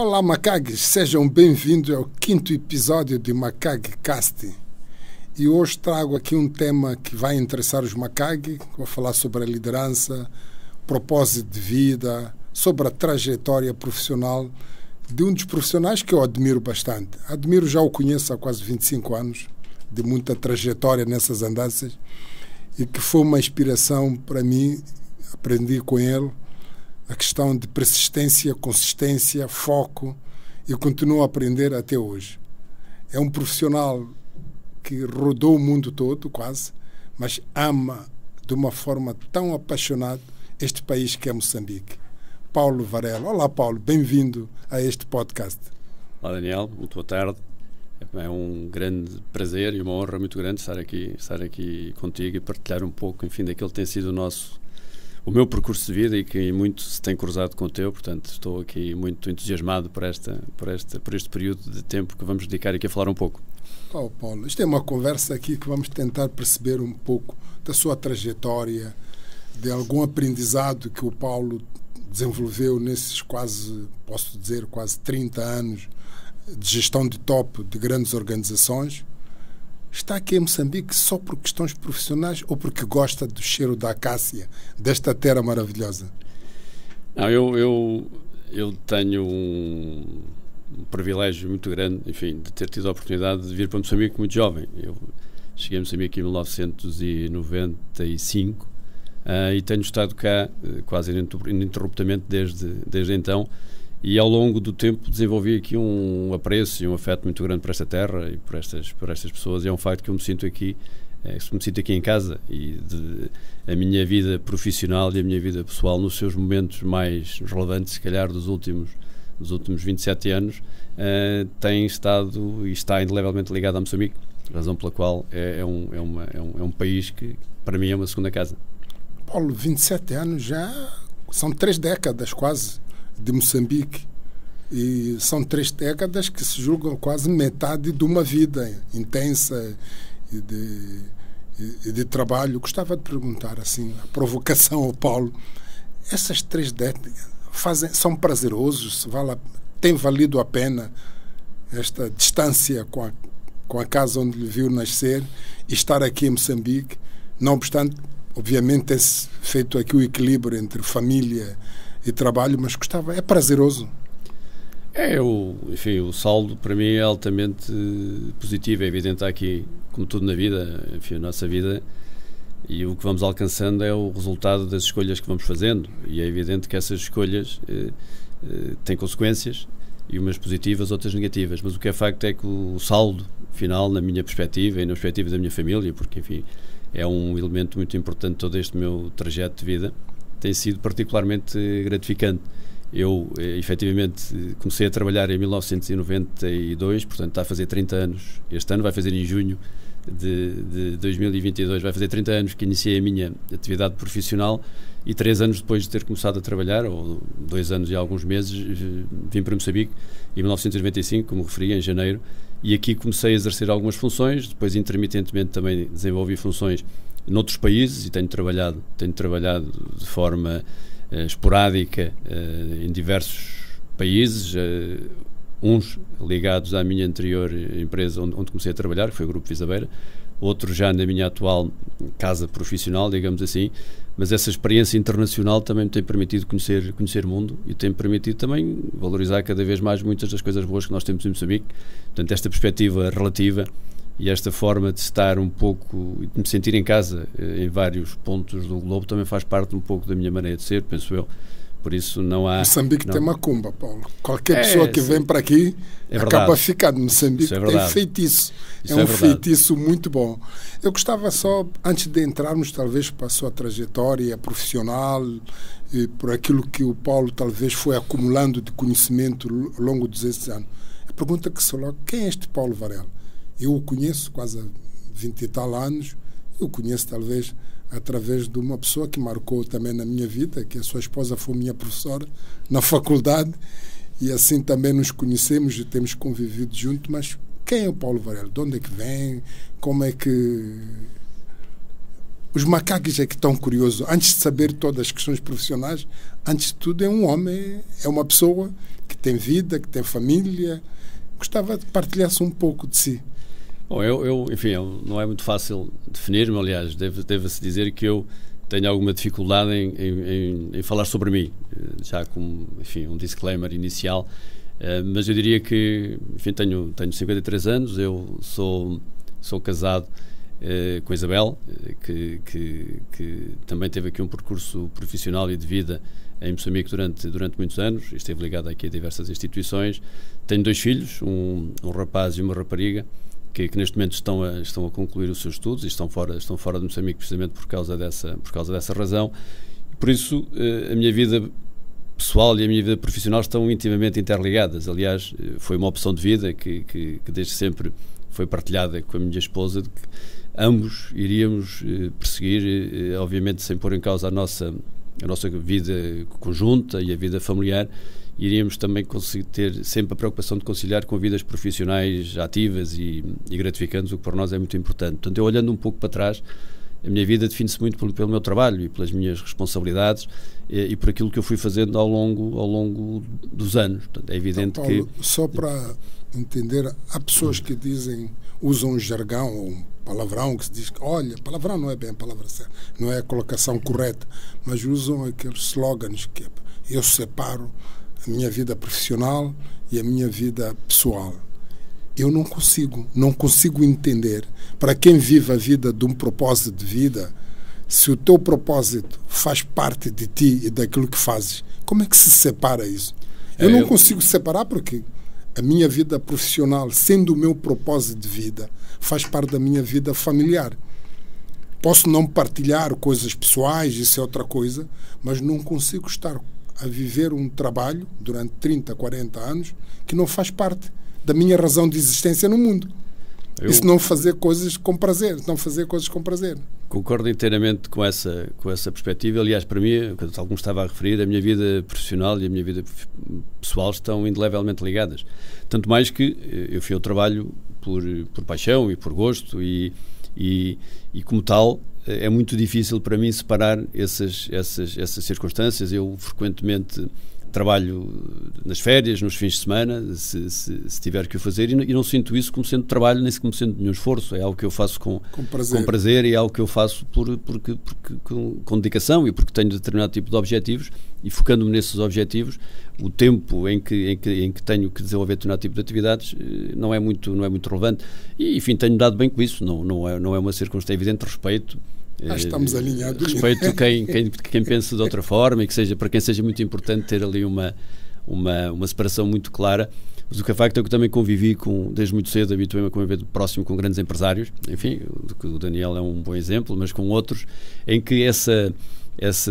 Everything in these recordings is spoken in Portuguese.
Olá, Macagues, sejam bem-vindos ao 5º episódio de Macag Cast. E hoje trago aqui um tema que vai interessar os Macag. Vou falar sobre a liderança, propósito de vida, sobre a trajetória profissional de um dos profissionais que eu admiro bastante. Já o conheço há quase 25 anos, de muita trajetória nessas andanças, e que foi uma inspiração para mim. Aprendi com ele a questão de persistência, consistência, foco, e continuo a aprender até hoje. É um profissional que rodou o mundo todo, quase, mas ama de uma forma tão apaixonada este país que é Moçambique. Paulo Varela. Olá, Paulo, bem-vindo a este podcast. Olá, Daniel, muito boa tarde. É um grande prazer e uma honra muito grande estar aqui contigo e partilhar um pouco, enfim, daquilo que tem sido o meu percurso de vida e que muito se tem cruzado com o teu. Portanto, estou aqui muito entusiasmado por este período de tempo que vamos dedicar aqui a falar um pouco. Oh, Paulo, isto é uma conversa aqui que vamos tentar perceber um pouco da sua trajetória, de algum aprendizado que o Paulo desenvolveu nesses quase 30 anos de gestão de top de grandes organizações. Está aqui em Moçambique só por questões profissionais ou porque gosta do cheiro da acácia, desta terra maravilhosa? Não, eu tenho um privilégio muito grande, enfim, de ter tido a oportunidade de vir para Moçambique muito jovem. Eu cheguei a Moçambique em 1995 e tenho estado cá quase ininterruptamente desde então. E ao longo do tempo desenvolvi aqui um apreço e um afeto muito grande por esta terra e por estas pessoas. E é um facto que eu me sinto aqui em casa, e a minha vida profissional e a minha vida pessoal nos seus momentos mais relevantes, se calhar dos últimos 27 anos, tem estado e está indelevelmente ligado a Moçambique, razão pela qual é um país que para mim é uma segunda casa. Paulo, 27 anos já são 3 décadas quase de Moçambique, e são 3 décadas que se julgam quase metade de uma vida intensa e de trabalho. Gostava de perguntar, assim, a provocação ao Paulo, essas 3 décadas são prazerosos? Tem valido a pena esta distância com a casa onde lhe viu nascer e estar aqui em Moçambique? Não obstante, obviamente, tem-se feito aqui o equilíbrio entre família e trabalho, mas é prazeroso? Enfim, o saldo para mim é altamente positivo. É evidente aqui, como tudo na vida, enfim, a nossa vida, e o que vamos alcançando é o resultado das escolhas que vamos fazendo, e é evidente que essas escolhas têm consequências, e umas positivas, outras negativas, mas o que é facto é que o saldo final, na minha perspectiva e na perspectiva da minha família, porque, enfim, é um elemento muito importante de todo este meu trajeto de vida, tem sido particularmente gratificante. Eu, efetivamente, comecei a trabalhar em 1992, portanto está a fazer 30 anos, este ano vai fazer em junho de 2022, vai fazer 30 anos que iniciei a minha atividade profissional, e 3 anos depois de ter começado a trabalhar, ou 2 anos e alguns meses, vim para Moçambique em 1995, como referi, em janeiro, e aqui comecei a exercer algumas funções. Depois, intermitentemente, também desenvolvi funções noutros países, e tenho trabalhado de forma esporádica em diversos países, uns ligados à minha anterior empresa onde comecei a trabalhar, que foi o Grupo Visabeira, outros já na minha atual casa profissional, digamos assim, mas essa experiência internacional também me tem permitido conhecer o mundo, e tem permitido também valorizar cada vez mais muitas das coisas boas que nós temos em Moçambique. Portanto, esta perspectiva relativa e esta forma de estar um pouco, de me sentir em casa em vários pontos do globo, também faz parte um pouco da minha maneira de ser, penso eu. Por isso não há... Moçambique tem macumba, Paulo. Qualquer pessoa que vem para aqui acaba ficando. Moçambique tem feitiço. É um feitiço muito bom. Eu gostava só, antes de entrarmos talvez para a sua trajetória profissional e por aquilo que o Paulo talvez foi acumulando de conhecimento ao longo desses anos, a pergunta que se coloca: quem é este Paulo Varela? Eu o conheço quase há 20 e tal anos. Eu conheço talvez através de uma pessoa que marcou também na minha vida, que a sua esposa foi minha professora na faculdade, e assim também nos conhecemos e temos convivido junto. Mas quem é o Paulo Varela? De onde é que vem? Como é que Os macacos é que estão curiosos. Antes de saber todas as questões profissionais, antes de tudo é um homem, é uma pessoa que tem vida, que tem família. Gostava de partilhar-se um pouco de si. Bom, enfim, não é muito fácil definir-me, aliás, deve-se dizer que eu tenho alguma dificuldade em falar sobre mim, já como, enfim, um disclaimer inicial, mas eu diria que, enfim, tenho 53 anos, eu sou casado com a Isabel, que também teve aqui um percurso profissional e de vida em Moçambique durante muitos anos, esteve ligado aqui a diversas instituições. Tenho 2 filhos, um rapaz e uma rapariga, que neste momento estão a concluir os seus estudos e estão fora de Moçambique precisamente por causa dessa razão. Por isso, a minha vida pessoal e a minha vida profissional estão intimamente interligadas. Aliás, foi uma opção de vida que desde sempre foi partilhada com a minha esposa, de que ambos iríamos perseguir, obviamente sem pôr em causa a nossa vida conjunta e a vida familiar, iríamos também conseguir ter sempre a preocupação de conciliar com vidas profissionais ativas e gratificantes, o que para nós é muito importante. Portanto, eu olhando um pouco para trás, a minha vida define-se muito pelo meu trabalho e pelas minhas responsabilidades e por aquilo que eu fui fazendo ao longo dos anos. Portanto, é evidente, então, Paulo, que... Só para entender, há pessoas que usam um jargão ou um palavrão, que se diz que, olha, palavrão não é bem a palavra certa, não é a colocação correta, mas usam aqueles slogans que eu separo a minha vida profissional e a minha vida pessoal. Eu não consigo entender, para quem vive a vida de um propósito de vida, se o teu propósito faz parte de ti e daquilo que fazes, como é que se separa isso? Eu não consigo separar porque a minha vida profissional, sendo o meu propósito de vida, faz parte da minha vida familiar. Posso não partilhar coisas pessoais, isso é outra coisa, mas não consigo estar a viver um trabalho durante 30, 40 anos que não faz parte da minha razão de existência no mundo. Isso não fazer coisas com prazer, Concordo inteiramente com essa perspectiva. Aliás, para mim, como estava a referir, a minha vida profissional e a minha vida pessoal estão indelevelmente ligadas. Tanto mais que eu fui ao trabalho por paixão e por gosto e como tal, é muito difícil para mim separar essas circunstâncias. Eu frequentemente trabalho nas férias, nos fins de semana, se tiver que o fazer, e não sinto isso como sendo trabalho, nem como sendo nenhum esforço. É algo que eu faço com prazer e é algo que eu faço com dedicação e porque tenho determinado tipo de objetivos, e focando-me nesses objetivos, o tempo em que tenho que desenvolver determinado tipo de atividades não é muito relevante. E, enfim, tenho dado bem com isso, não é uma circunstância. Evidente, respeito. Estamos alinhados. Respeito quem pensa de outra forma e que para quem seja muito importante ter ali uma separação muito clara. Mas o que é facto é que eu também convivi desde muito cedo, habituei-me a conviver próximo com grandes empresários, enfim, o Daniel é um bom exemplo, mas com outros, em que essa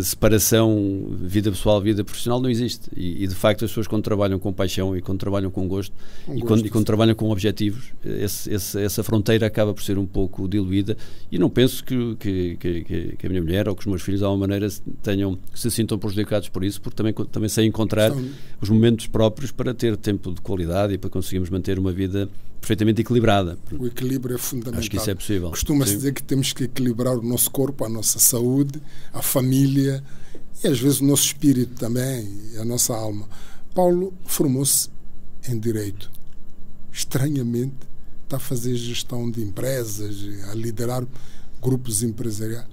separação vida pessoal, vida profissional não existe, e de facto as pessoas, quando trabalham com paixão e quando trabalham com gosto, quando trabalham com objetivos, essa fronteira acaba por ser um pouco diluída, e não penso que a minha mulher ou que os meus filhos de alguma maneira se sintam prejudicados por isso, porque também sei encontrar os momentos próprios para ter tempo de qualidade e para conseguirmos manter uma vida perfeitamente equilibrada. O equilíbrio é fundamental. Acho que isso é possível. Costuma-se dizer que temos que equilibrar o nosso corpo, a nossa saúde, a família e às vezes o nosso espírito também, a nossa alma. Paulo formou-se em Direito. Estranhamente está a fazer gestão de empresas, a liderar grupos empresariais.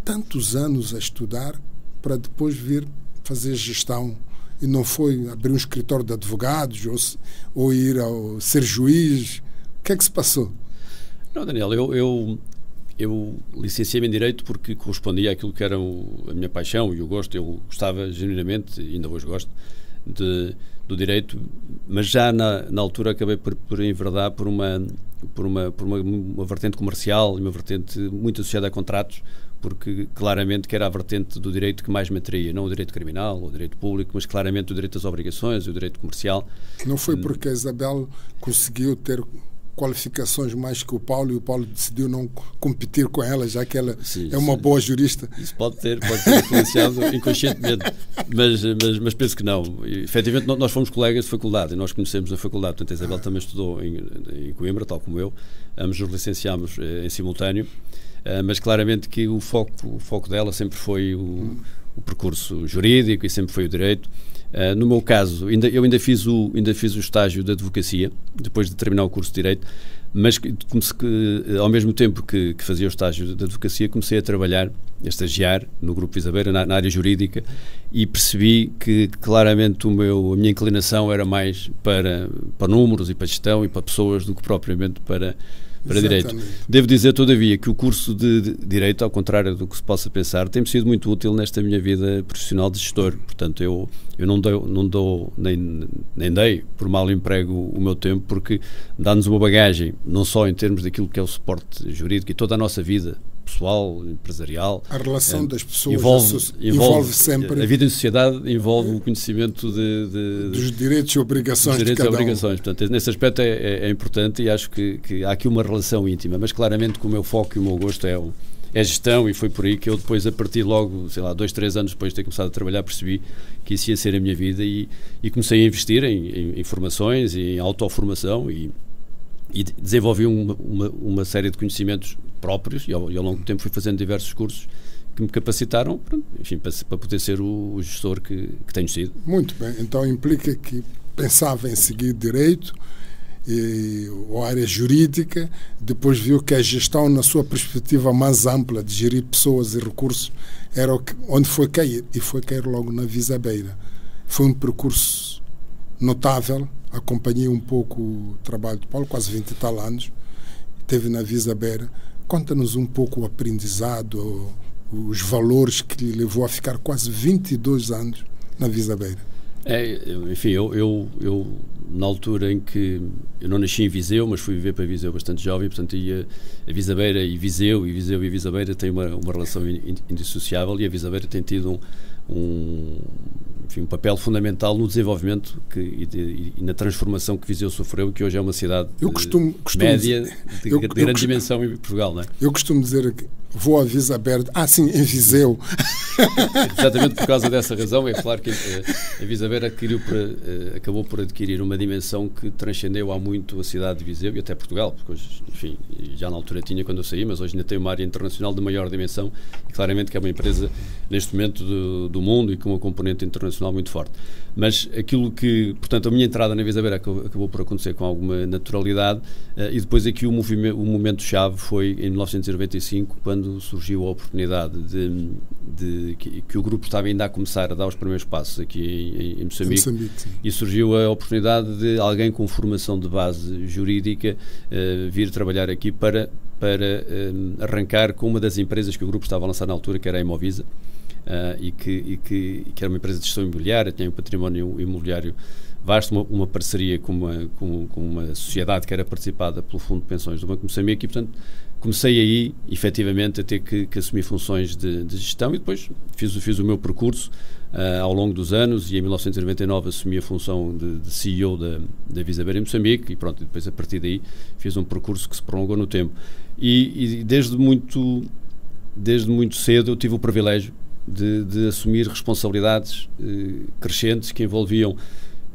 Tantos anos a estudar para depois vir fazer gestão. E não foi abrir um escritório de advogados ou ir ser juiz? O que é que se passou? Não, Daniel, eu licenciei-me em Direito porque correspondia àquilo que era a minha paixão e o gosto. Eu gostava genuinamente, e ainda hoje gosto, do Direito, mas já na altura acabei por enverdar por uma vertente comercial e uma vertente muito associada a contratos, porque claramente que era a vertente do direito que mais me atraía, não o direito criminal ou o direito público, mas claramente o direito das obrigações, o direito comercial. Não foi porque a Isabel conseguiu ter qualificações mais que o Paulo e o Paulo decidiu não competir com ela, já que ela é uma boa jurista? Isso pode ter influenciado inconscientemente, mas penso que não. E, efetivamente, nós fomos colegas de faculdade e nós conhecemos na faculdade. Portanto, a Isabel também estudou em Coimbra, tal como eu. Ambos nos licenciámos em simultâneo. mas claramente que o foco dela sempre foi o percurso jurídico e sempre foi o direito. No meu caso, eu ainda fiz o estágio de advocacia, depois de terminar o curso de Direito, mas ao mesmo tempo que fazia o estágio de advocacia, comecei a trabalhar, a estagiar no Grupo Visabeira, na área jurídica, e percebi que claramente a minha inclinação era mais para números e para gestão e para pessoas do que propriamente para Direito. Devo dizer, todavia, que o curso de Direito, ao contrário do que se possa pensar, tem-me sido muito útil nesta minha vida profissional de gestor. Portanto, eu não dou nem dei por mal emprego o meu tempo, porque dá-nos uma bagagem, não só em termos daquilo que é o suporte jurídico e toda a nossa vida pessoal, empresarial. A relação das pessoas envolve sempre. A vida em sociedade envolve o conhecimento dos direitos e obrigações de cada um. Portanto, nesse aspecto é importante, e acho que há aqui uma relação íntima, mas claramente que o meu foco e o meu gosto é a gestão, e foi por aí que eu depois, a partir logo, 2, 3 anos depois de ter começado a trabalhar, percebi que isso ia ser a minha vida, e comecei a investir em formações e em autoformação, e desenvolvi uma série de conhecimentos próprios, e ao longo do tempo fui fazendo diversos cursos que me capacitaram, enfim, para poder ser o gestor que tenho sido. Muito bem, então implica que pensava em seguir Direito ou área jurídica, depois viu que a gestão, na sua perspectiva mais ampla de gerir pessoas e recursos, era onde foi cair, e foi cair logo na Visabeira. Foi um percurso notável. Acompanhei um pouco o trabalho de Paulo, quase 20 e tal anos, esteve na Visabeira. Conta-nos um pouco o aprendizado, os valores que lhe levou a ficar quase 22 anos na Visabeira. Enfim, eu na altura em que eu não nasci em Viseu, mas fui viver para Viseu bastante jovem, portanto ia a Visabeira e Viseu e Visabeira têm uma relação indissociável, e a Visabeira tem tido um papel fundamental no desenvolvimento e na transformação que Viseu sofreu, que hoje é uma cidade média de grande dimensão em Portugal, não é? Eu costumo dizer que vou a Visabeira, sim, em Viseu. Exatamente por causa dessa razão. É claro que a Visabeira acabou por adquirir uma dimensão que transcendeu há muito a cidade de Viseu e até Portugal, porque hoje, enfim, já na altura tinha quando eu saí, mas hoje ainda tem uma área internacional de maior dimensão, e claramente que é uma empresa neste momento do mundo e com uma componente internacional muito forte. Mas aquilo que, portanto, a minha entrada na Visabeira acabou por acontecer com alguma naturalidade, e depois aqui o momento-chave foi em 1995, quando surgiu a oportunidade que o grupo estava ainda a começar a dar os primeiros passos aqui em Moçambique, e surgiu a oportunidade de alguém com formação de base jurídica vir trabalhar aqui para arrancar com uma das empresas que o grupo estava a lançar na altura, que era a Imovisa, e que era uma empresa de gestão imobiliária, tinha um património imobiliário vasto, uma parceria com uma sociedade que era participada pelo Fundo de Pensões do Banco de Moçambique, e portanto comecei aí, efetivamente, a ter que assumir funções de gestão, e depois fiz o meu percurso ao longo dos anos, e em 1999 assumi a função de CEO da Visabeira em Moçambique, e pronto, depois a partir daí fiz um percurso que se prolongou no tempo, e desde muito cedo eu tive o privilégio de assumir responsabilidades crescentes que envolviam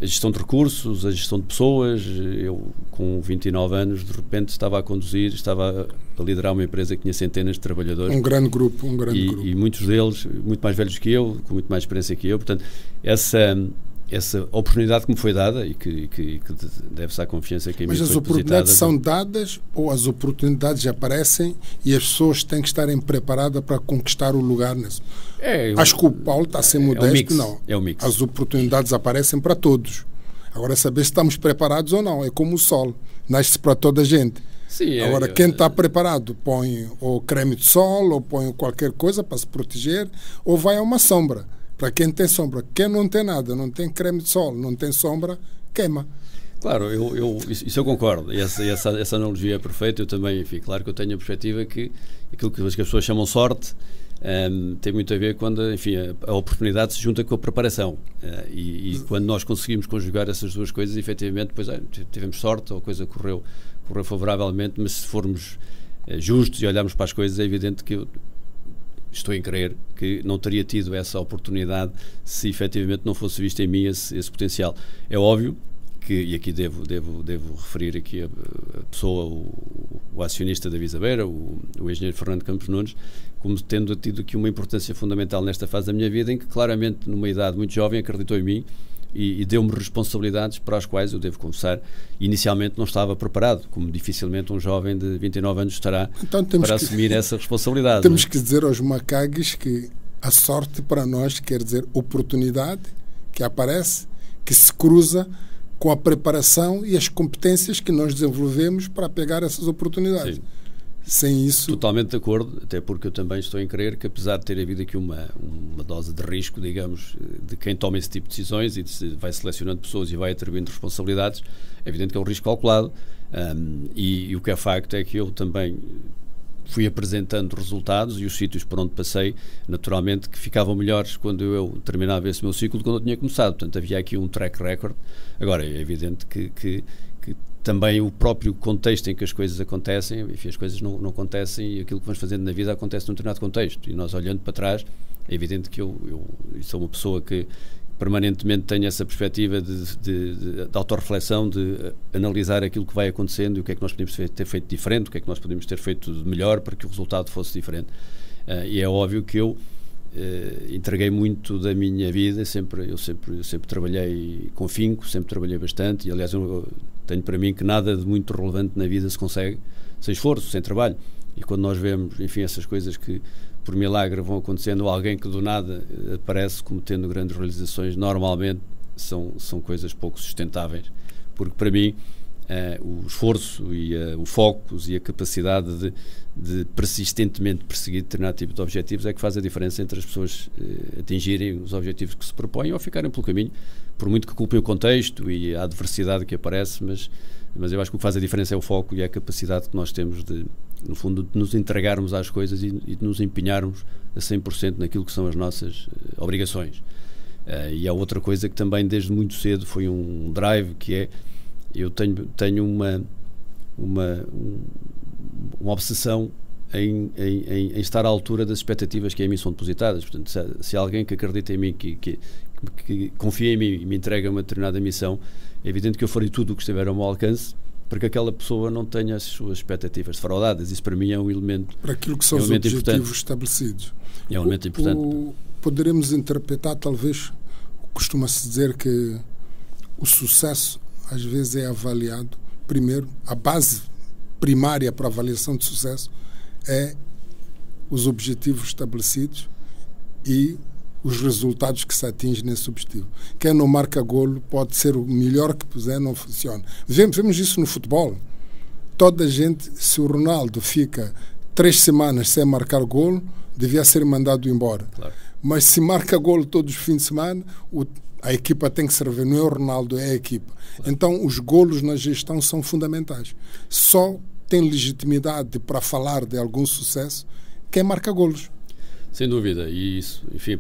a gestão de recursos, a gestão de pessoas. Eu, com 29 anos, de repente estava a liderar uma empresa que tinha centenas de trabalhadores. Um grande grupo. E muitos deles, muito mais velhos que eu, com muito mais experiência que eu. Portanto, essa oportunidade que me foi dada, e que deve-se à confiança que a mim foi depositada. Mas as oportunidades são dadas, ou as oportunidades aparecem e as pessoas têm que estarem preparadas para conquistar o lugar nisso? Acho que o Paulo está a ser modesto. Não. É o mix. As oportunidades aparecem para todos. Agora, saber se estamos preparados ou não. É como o sol. Nasce para toda a gente. Sim, agora, quem está preparado põe ou creme de sol, ou põe qualquer coisa para se proteger, ou vai a uma sombra. Para quem tem sombra. Quem não tem nada, não tem creme de sol, não tem sombra, queima. Claro, isso eu concordo. E essa analogia é perfeita. Eu também, enfim, claro que eu tenho a perspectiva que aquilo que as pessoas chamam sorte tem muito a ver quando, enfim, a oportunidade se junta com a preparação. E quando nós conseguimos conjugar essas duas coisas, efetivamente, depois tivemos sorte, ou a coisa correu favoravelmente, mas se formos justos e olharmos para as coisas, é evidente que eu estou em crer que não teria tido essa oportunidade se efetivamente não fosse visto em mim esse potencial. É óbvio que, e aqui devo referir aqui a pessoa, o acionista da Visabeira, o engenheiro Fernando Campos Nunes, como tendo tido aqui uma importância fundamental nesta fase da minha vida, em que claramente, numa idade muito jovem, acreditou em mim e deu-me responsabilidades para as quais, eu devo confessar, inicialmente não estava preparado, como dificilmente um jovem de 29 anos estará para assumir essa responsabilidade. Temos que dizer aos macagues que a sorte para nós quer dizer oportunidade que aparece, que se cruza com a preparação e as competências que nós desenvolvemos para pegar essas oportunidades. Sim. Sem isso... Totalmente de acordo, até porque eu também estou em crer que, apesar de ter havido aqui uma dose de risco, digamos, de quem toma esse tipo de decisões e vai selecionando pessoas e vai atribuindo responsabilidades, é evidente que é um risco calculado, e o que é facto é que eu também fui apresentando resultados e os sítios por onde passei, naturalmente, que ficavam melhores quando eu terminava esse meu ciclo do que quando eu tinha começado. Portanto, havia aqui um track record. Agora, é evidente que também o próprio contexto em que as coisas acontecem, enfim, as coisas não acontecem e aquilo que vamos fazendo na vida acontece num determinado contexto. E nós, olhando para trás, é evidente que eu sou uma pessoa que permanentemente tenho essa perspectiva de autorreflexão, de analisar aquilo que vai acontecendo e o que é que nós podemos ter feito diferente, o que é que nós podemos ter feito de melhor para que o resultado fosse diferente. E é óbvio que eu entreguei muito da minha vida, eu sempre trabalhei com afinco, sempre trabalhei bastante, e aliás eu tenho para mim que nada de muito relevante na vida se consegue sem esforço, sem trabalho. E quando nós vemos, enfim, essas coisas que por milagre vão acontecendo, alguém que do nada aparece como tendo grandes realizações, normalmente são coisas pouco sustentáveis, porque para mim o esforço e o foco e a capacidade de persistentemente perseguir determinado tipo de objetivos é que faz a diferença entre as pessoas atingirem os objetivos que se propõem ou ficarem pelo caminho, por muito que culpem o contexto e a adversidade que aparece, mas eu acho que o que faz a diferença é o foco e a capacidade que nós temos de, no fundo, de nos entregarmos às coisas e de nos empenharmos a 100% naquilo que são as nossas obrigações. E há outra coisa que também desde muito cedo foi um drive, que é, eu tenho uma obsessão em estar à altura das expectativas que a mim são depositadas. Portanto, se alguém que acredita em mim, que confia em mim e me entrega uma determinada missão, é evidente que eu farei tudo o que estiver ao meu alcance para que aquela pessoa não tenha as suas expectativas defraudadas. Isso para mim é um elemento, para aquilo que são os objetivos estabelecidos. É um elemento importante. Poderemos interpretar, talvez, costuma-se dizer que o sucesso às vezes é avaliado, primeiro, a base primária para a avaliação de sucesso é os objetivos estabelecidos e os resultados que se atingem nesse objetivo. Quem não marca golo pode ser o melhor que puser, não funciona. Vemos isso no futebol. Toda a gente, se o Ronaldo fica 3 semanas sem marcar golo, devia ser mandado embora. Claro. Mas se marca golo todos os fins de semana, a equipa tem que servir, não é o Ronaldo, é a equipa. Claro. Então, os golos na gestão são fundamentais. Só tem legitimidade para falar de algum sucesso quem marca golos. Sem dúvida. E isso, enfim,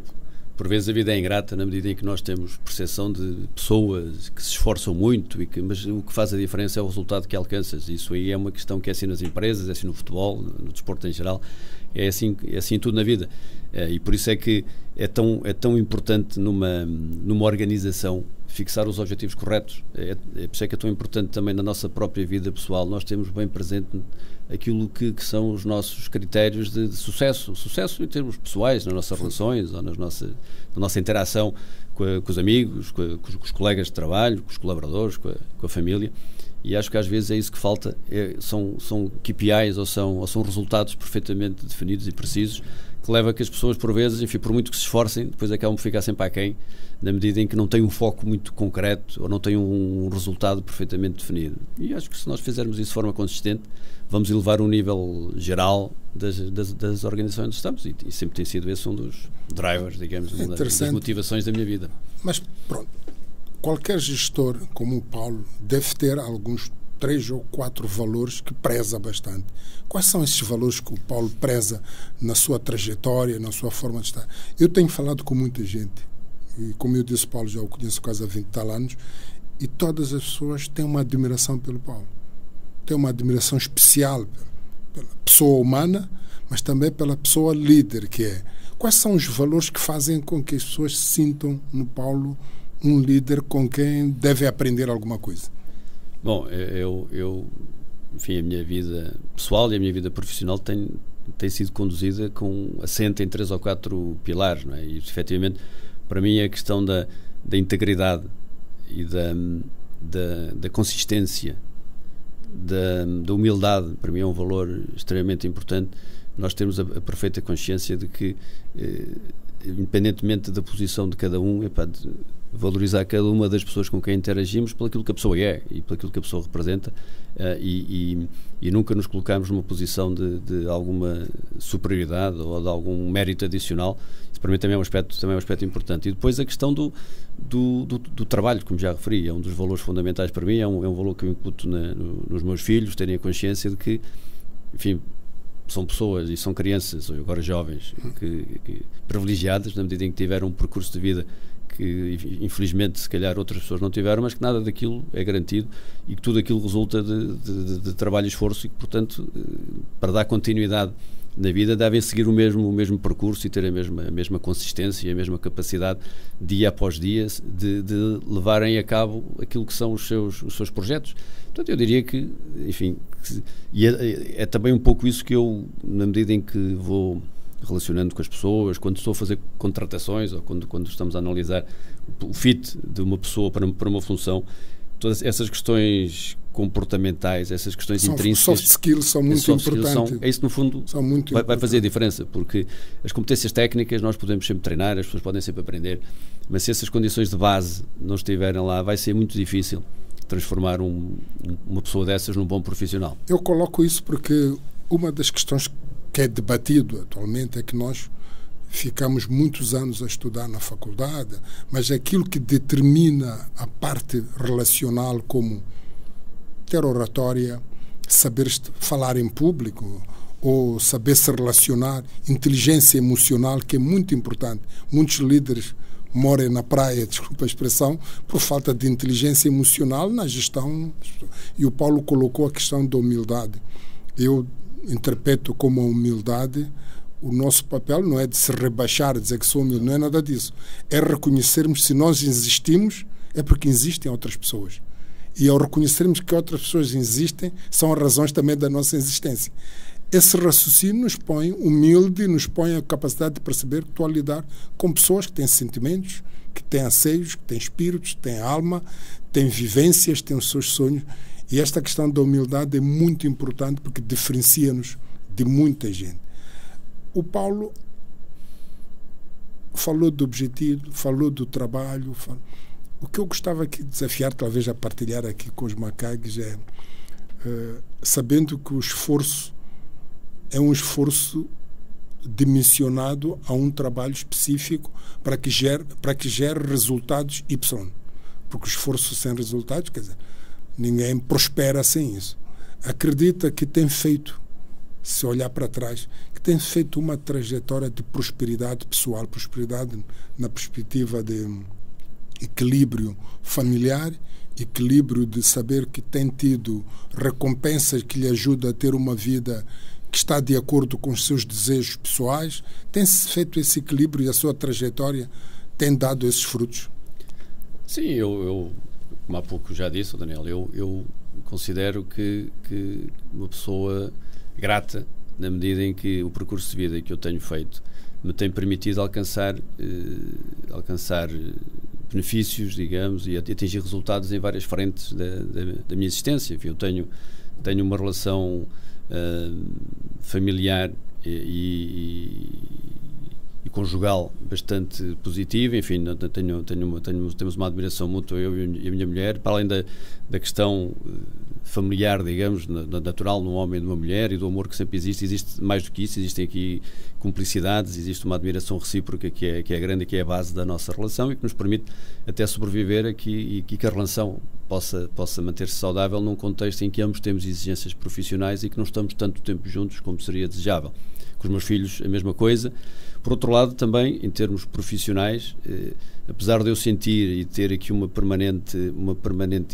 por vezes a vida é ingrata na medida em que nós temos percepção de pessoas que se esforçam muito, mas o que faz a diferença é o resultado que alcanças. Isso aí é uma questão que é assim nas empresas, é assim no futebol, no desporto em geral, é assim tudo na vida. E por isso é que é tão importante numa organização fixar os objetivos corretos. É por isso é que é tão importante também na nossa própria vida pessoal nós temos bem presente aquilo que são os nossos critérios de sucesso. Sucesso em termos pessoais, nas nossas relações, ou na nossa interação com os amigos, com os colegas de trabalho, com os colaboradores, com a família. E acho que às vezes é isso que falta, são KPIs ou são resultados perfeitamente definidos e precisos, que leva a que as pessoas, por vezes, enfim, por muito que se esforcem, depois acabam por ficar sempre aquém, na medida em que não têm um foco muito concreto ou não têm um resultado perfeitamente definido. E acho que se nós fizermos isso de forma consistente, vamos elevar o nível geral das organizações onde estamos, e sempre tem sido esse um dos drivers, digamos, uma das motivações da minha vida. Mas pronto, qualquer gestor como o Paulo deve ter alguns 3 ou 4 valores que preza bastante. Quais são esses valores que o Paulo preza na sua trajetória, na sua forma de estar? Eu tenho falado com muita gente, e como eu disse, Paulo, já o conheço quase há 20 tal anos, e todas as pessoas têm uma admiração pelo Paulo. Têm uma admiração especial pela pessoa humana, mas também pela pessoa líder que é. Quais são os valores que fazem com que as pessoas se sintam no Paulo um líder com quem deve aprender alguma coisa? Bom, eu enfim, a minha vida pessoal e a minha vida profissional tem sido conduzida assente em 3 ou 4 pilares, não é? E efetivamente, para mim, a questão da integridade e da consistência, da humildade, para mim é um valor extremamente importante. Nós temos a perfeita consciência de que, independentemente da posição de cada um, de valorizar cada uma das pessoas com quem interagimos pelo aquilo que a pessoa é e pelo aquilo que a pessoa representa, e nunca nos colocamos numa posição de alguma superioridade ou de algum mérito adicional. Isso para mim também é um aspecto importante. E depois a questão do trabalho, como já referi, é um dos valores fundamentais para mim, é um valor que eu incuto nos meus filhos, terem a consciência de que, enfim, são pessoas e são crianças, ou agora jovens, privilegiadas, na medida em que tiveram um percurso de vida que infelizmente se calhar outras pessoas não tiveram, mas que nada daquilo é garantido e que tudo aquilo resulta de trabalho e esforço, e que, portanto, para dar continuidade na vida devem seguir o mesmo percurso e ter a mesma consistência e a mesma capacidade, dia após dia, de levarem a cabo aquilo que são os seus projetos. Portanto, eu diria que, enfim, é também um pouco isso que eu, na medida em que vou relacionando com as pessoas, quando estou a fazer contratações ou quando estamos a analisar o fit de uma pessoa para uma função, todas essas questões comportamentais, essas questões intrínsecas, soft skills são muito importantes. É isso, no fundo, vai fazer a diferença, porque as competências técnicas nós podemos sempre treinar, as pessoas podem sempre aprender, mas se essas condições de base não estiverem lá, vai ser muito difícil transformar uma pessoa dessas num bom profissional. Eu coloco isso porque uma das questões que é debatido atualmente é que nós ficamos muitos anos a estudar na faculdade, mas aquilo que determina a parte relacional, como ter oratória, saber falar em público ou saber se relacionar, inteligência emocional, que é muito importante. Muitos líderes moram na praia, desculpa a expressão, por falta de inteligência emocional na gestão. E o Paulo colocou a questão da humildade. Eu interpreto como a humildade, o nosso papel não é de se rebaixar, dizer que sou humilde, não é nada disso. É reconhecermos, se nós existimos, é porque existem outras pessoas. E ao reconhecermos que outras pessoas existem, são as razões também da nossa existência. Esse raciocínio nos põe humilde, nos põe a capacidade de perceber que estou a lidar com pessoas que têm sentimentos, que têm anseios, que têm espíritos, têm alma, têm vivências, têm os seus sonhos. E esta questão da humildade é muito importante porque diferencia-nos de muita gente. O Paulo falou do objetivo, falou do trabalho. O que eu gostava aqui de desafiar, talvez a partilhar aqui com os macaques, é sabendo que o esforço é um esforço dimensionado a um trabalho específico para que gere resultados Y. Porque o esforço sem resultados, quer dizer, ninguém prospera sem isso. Acredita que tem feito, se olhar para trás, que tem feito uma trajetória de prosperidade pessoal, prosperidade na perspectiva de equilíbrio familiar, equilíbrio de saber que tem tido recompensas que lhe ajudam a ter uma vida que está de acordo com os seus desejos pessoais. Tem-se feito esse equilíbrio e a sua trajetória tem dado esses frutos? Sim, eu como há pouco já disse, Daniel, eu considero que uma pessoa grata, na medida em que o percurso de vida que eu tenho feito me tem permitido alcançar benefícios, digamos, e atingir resultados em várias frentes da minha existência. Enfim, eu tenho uma relação familiar e conjugal bastante positiva. Enfim, temos uma admiração mútua, eu e a minha mulher, para além da questão familiar, digamos, natural num homem e numa mulher, e do amor que sempre existe mais do que isso. Existem aqui cumplicidades, existe uma admiração recíproca que é grande e que é a base da nossa relação e que nos permite até sobreviver aqui e que a relação possa manter-se saudável num contexto em que ambos temos exigências profissionais e que não estamos tanto tempo juntos como seria desejável. Com os meus filhos a mesma coisa. Por outro lado, também, em termos profissionais, apesar de eu sentir e ter aqui uma permanente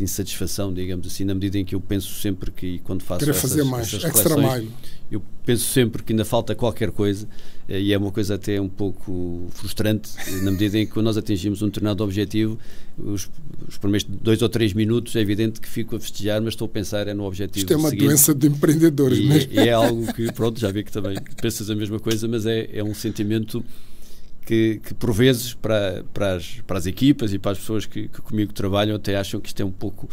insatisfação, digamos assim, na medida em que eu penso sempre que, quando faço essas reflexões, eu penso sempre que ainda falta qualquer coisa, e é uma coisa até um pouco frustrante, na medida em que, quando nós atingimos um determinado objetivo, os primeiros 2 ou 3 minutos é evidente que fico a festejar, mas estou a pensar no objetivo seguinte. Isto é uma doença de empreendedores, e é algo que, pronto, já vi que também pensas a mesma coisa, mas é um sentimento que por vezes, para as equipas e para as pessoas que comigo trabalham, até acham que isto é um pouco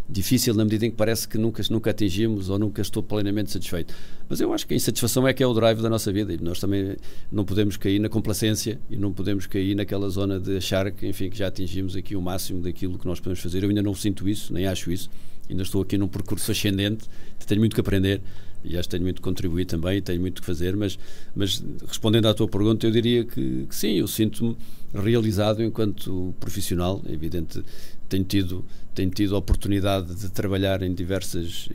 difícil, na medida em que parece que nunca atingimos ou nunca estou plenamente satisfeito. Mas eu acho que a insatisfação é que é o drive da nossa vida, e nós também não podemos cair na complacência e não podemos cair naquela zona de achar que, enfim, que já atingimos aqui o máximo daquilo que nós podemos fazer. Eu ainda não sinto isso, nem acho isso, ainda estou aqui num percurso ascendente, tenho muito que aprender e acho que tenho muito que contribuir também, tenho muito que fazer, mas respondendo à tua pergunta, eu diria que sim, eu sinto-me realizado enquanto profissional. É evidente, tenho tido a oportunidade de trabalhar em diversos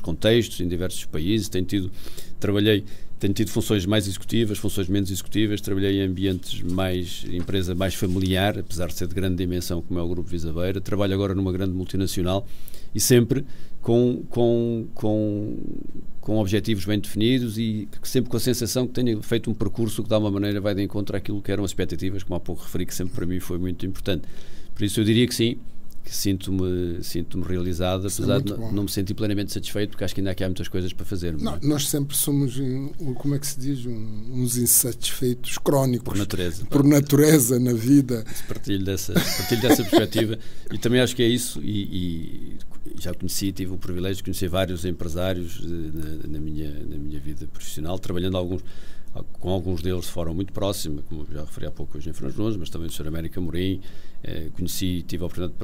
contextos, em diversos países, tenho tido funções mais executivas, funções menos executivas, trabalhei em ambientes empresa mais familiar, apesar de ser de grande dimensão, como é o Grupo Visabeira. Trabalho agora numa grande multinacional e sempre com objetivos bem definidos, e sempre com a sensação que tenho feito um percurso que, de alguma maneira, vai de encontro àquilo que eram as expectativas, como há pouco referi, que sempre para mim foi muito importante. Por isso eu diria que sim, que sinto-me realizado, apesar de não me sentir plenamente satisfeito, porque acho que ainda há muitas coisas para fazer. Não, nós sempre somos, como é que se diz, uns insatisfeitos crónicos. Por natureza na vida. Partilho dessa perspectiva, e também acho que é isso, e já tive o privilégio de conhecer vários empresários na minha vida profissional, trabalhando com alguns deles de forma muito próxima, como já referi há pouco hoje em Fernando Nunes, mas também o Sr. Américo Amorim. Tive a oportunidade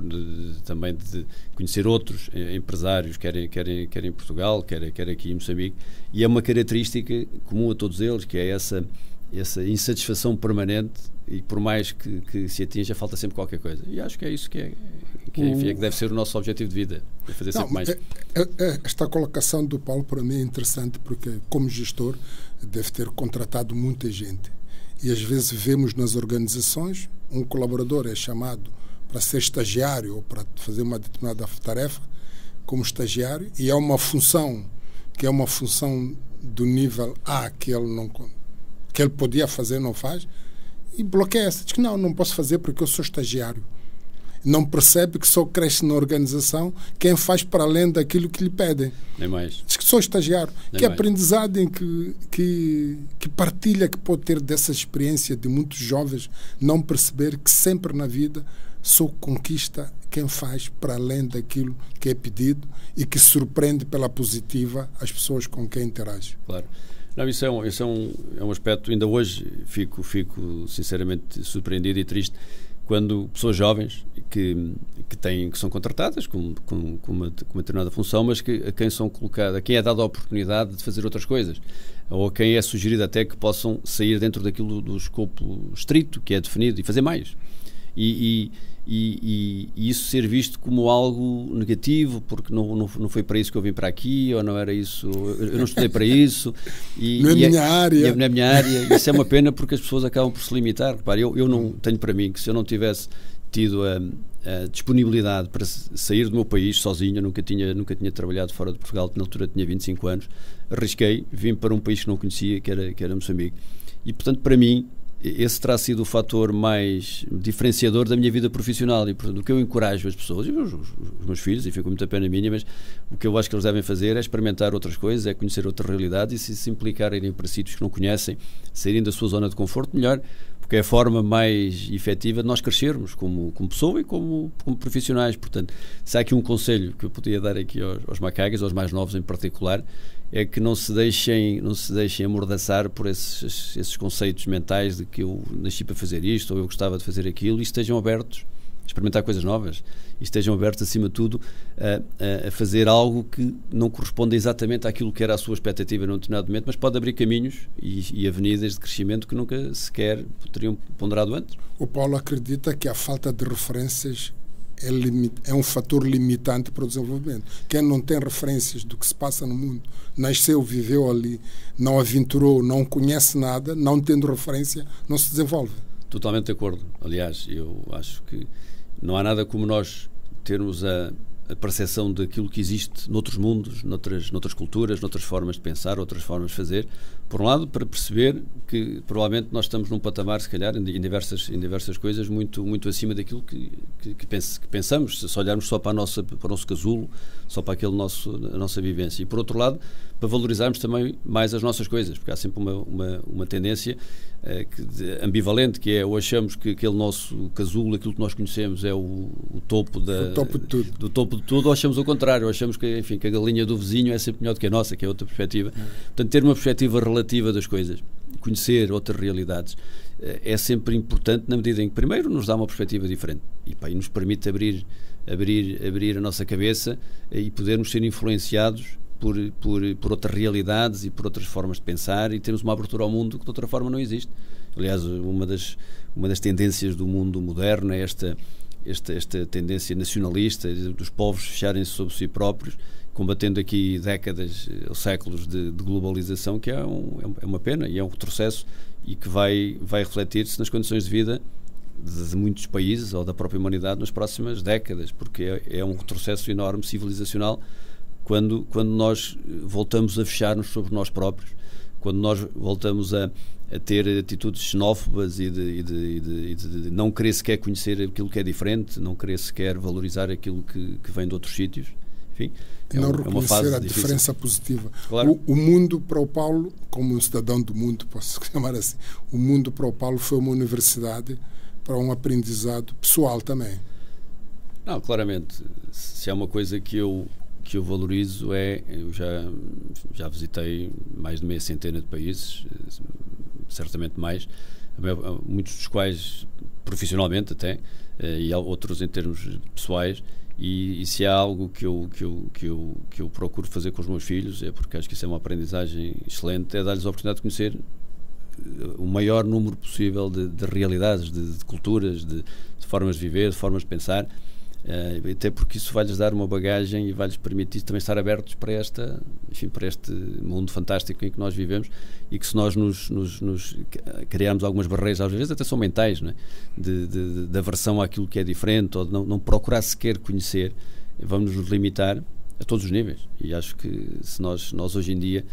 também de conhecer outros empresários, quer em Portugal, quer aqui em Moçambique, e é uma característica comum a todos eles, que é essa insatisfação permanente, e por mais que se atinja, falta sempre qualquer coisa. E acho que é isso que deve ser o nosso objetivo de vida, é fazer sempre mais. Esta colocação do Paulo, para mim, é interessante, porque, como gestor, deve ter contratado muita gente. E às vezes vemos nas organizações, um colaborador é chamado para ser estagiário ou para fazer uma determinada tarefa como estagiário, e é uma função que é uma função do nível A que ele podia fazer, não faz, e bloqueia-se. Diz que não posso fazer porque eu sou estagiário. Não percebe que só cresce na organização quem faz para além daquilo que lhe pedem. Nem mais. Diz que sou estagiário. Nem que mais. Aprendizagem que partilha, que pode ter dessa experiência de muitos jovens não perceber que sempre na vida só conquista quem faz para além daquilo que é pedido e que surpreende pela positiva as pessoas com quem interage. Claro. Não, isso é um aspecto, ainda hoje fico sinceramente surpreendido e triste quando pessoas jovens que são contratadas com uma determinada função, mas a quem são colocadas, a quem é dada a oportunidade de fazer outras coisas, ou a quem é sugerido até que possam sair dentro daquilo do escopo estrito que é definido e fazer mais. E isso ser visto como algo negativo, porque não foi para isso que eu vim para aqui, ou não era isso, eu não estudei para isso, não é minha área. Não é minha área. Isso é uma pena, porque as pessoas acabam por se limitar. Repare, eu não tenho para mim que, se eu não tivesse tido a disponibilidade para sair do meu país sozinho, eu nunca tinha trabalhado fora de Portugal, na altura tinha 25 anos, arrisquei, vim para um país que não conhecia, que era Moçambique, e portanto para mim esse terá sido o fator mais diferenciador da minha vida profissional. E, portanto, o que eu encorajo as pessoas, e os meus filhos, e fico muita pena minha, mas o que eu acho que eles devem fazer é experimentar outras coisas, é conhecer outra realidade, e se implicar em ir para sítios que não conhecem, saírem da sua zona de conforto, melhor, porque é a forma mais efetiva de nós crescermos como pessoa e como profissionais. Portanto, se há aqui um conselho que eu podia dar aqui aos macagas, aos mais novos em particular, é que não se deixem amordaçar por esses conceitos mentais de que eu nasci para fazer isto, ou eu gostava de fazer aquilo, e estejam abertos a experimentar coisas novas, e estejam abertos, acima de tudo, a fazer algo que não corresponde exatamente àquilo que era a sua expectativa num determinado momento, mas pode abrir caminhos e avenidas de crescimento que nunca sequer teriam ponderado antes. O Paulo acredita que a falta de referências é um fator limitante para o desenvolvimento. Quem não tem referências do que se passa no mundo, nasceu, viveu ali, não aventurou, não conhece nada, não tendo referência, não se desenvolve. Totalmente de acordo. Aliás, eu acho que não há nada como nós termos a percepção daquilo que existe noutros mundos, noutras culturas, noutras formas de pensar, outras formas de fazer. Por um lado, para perceber que provavelmente nós estamos num patamar, se calhar, em diversas coisas, muito acima daquilo que pensamos, se olharmos só para o nosso casulo, só para a nossa vivência. E, por outro lado, para valorizarmos também mais as nossas coisas, porque há sempre uma tendência ambivalente, que é ou achamos que aquele nosso casulo, aquilo que nós conhecemos, é o topo do topo de tudo, ou achamos o contrário, ou achamos que, enfim, que a galinha do vizinho é sempre melhor do que a nossa, que é outra perspectiva. Portanto, ter uma perspectiva relativa das coisas, conhecer outras realidades, é sempre importante, na medida em que, primeiro, nos dá uma perspectiva diferente e nos permite abrir a nossa cabeça e podermos ser influenciados por outras realidades e por outras formas de pensar, e temos uma abertura ao mundo que de outra forma não existe. Aliás, uma das tendências do mundo moderno é esta tendência nacionalista dos povos fecharem-se sobre si próprios, combatendo aqui décadas ou séculos de globalização, que é uma pena e é um retrocesso, e que vai refletir-se nas condições de vida de muitos países ou da própria humanidade nas próximas décadas, porque é um retrocesso enorme civilizacional quando nós voltamos a fechar-nos sobre nós próprios, quando nós voltamos a ter atitudes xenófobas e de não querer sequer conhecer aquilo que é diferente, não querer sequer valorizar aquilo que vem de outros sítios. Enfim, não reconhecer a diferença positiva. Claro. O mundo para o Paulo, como um cidadão do mundo, posso chamar assim, o mundo para o Paulo foi uma universidade para um aprendizado pessoal também. Não, claramente, se há uma coisa que eu valorizo eu já visitei mais de meia centena de países, certamente mais, muitos dos quais profissionalmente até, e outros em termos pessoais, e se há algo que eu procuro fazer com os meus filhos, é porque acho que isso é uma aprendizagem excelente, é dar-lhes a oportunidade de conhecer o maior número possível de realidades, de culturas, de formas de viver, de formas de pensar, até porque isso vai-lhes dar uma bagagem e vai-lhes permitir também estar abertos para este mundo fantástico em que nós vivemos, e que se nós nos criarmos algumas barreiras, às vezes até são mentais, não é? de aversão àquilo que é diferente, ou de não procurar sequer conhecer, vamos nos limitar a todos os níveis. E acho que se nós hoje em dia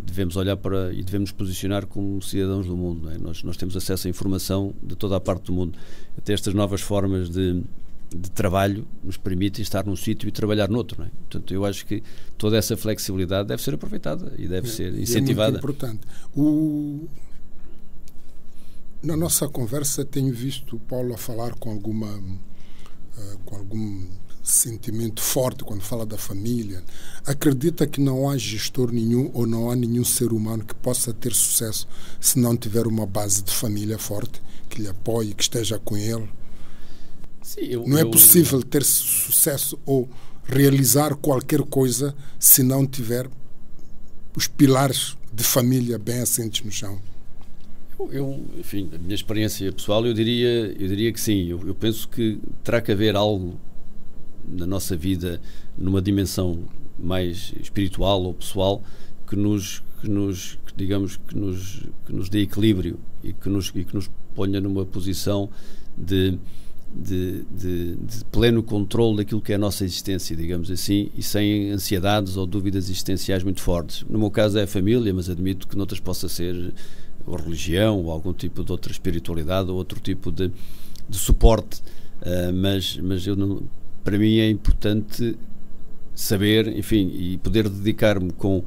devemos olhar para e devemos nos posicionar como cidadãos do mundo, não é? Nós temos acesso à informação de toda a parte do mundo, até estas novas formas de trabalho nos permitem estar num sítio e trabalhar noutro, não é? Portanto, eu acho que toda essa flexibilidade deve ser aproveitada e deve ser incentivada. É muito importante. Na nossa conversa tenho visto o Paulo a falar com algum sentimento forte quando fala da família. Acredita que não há gestor nenhum ou não há nenhum ser humano que possa ter sucesso se não tiver uma base de família forte, que lhe apoie, que esteja com ele? Sim, não é possível ter sucesso ou realizar qualquer coisa se não tiver os pilares de família bem assentes no chão. Enfim, a minha experiência pessoal, eu diria que sim. Eu penso que terá que haver algo na nossa vida, numa dimensão mais espiritual ou pessoal, que nos dê equilíbrio e que nos ponha numa posição de pleno controle daquilo que é a nossa existência, digamos assim, e sem ansiedades ou dúvidas existenciais muito fortes. No meu caso é a família, mas admito que noutras possa ser a religião ou algum tipo de outra espiritualidade ou outro tipo de suporte, mas para mim é importante saber, enfim, e poder dedicar-me com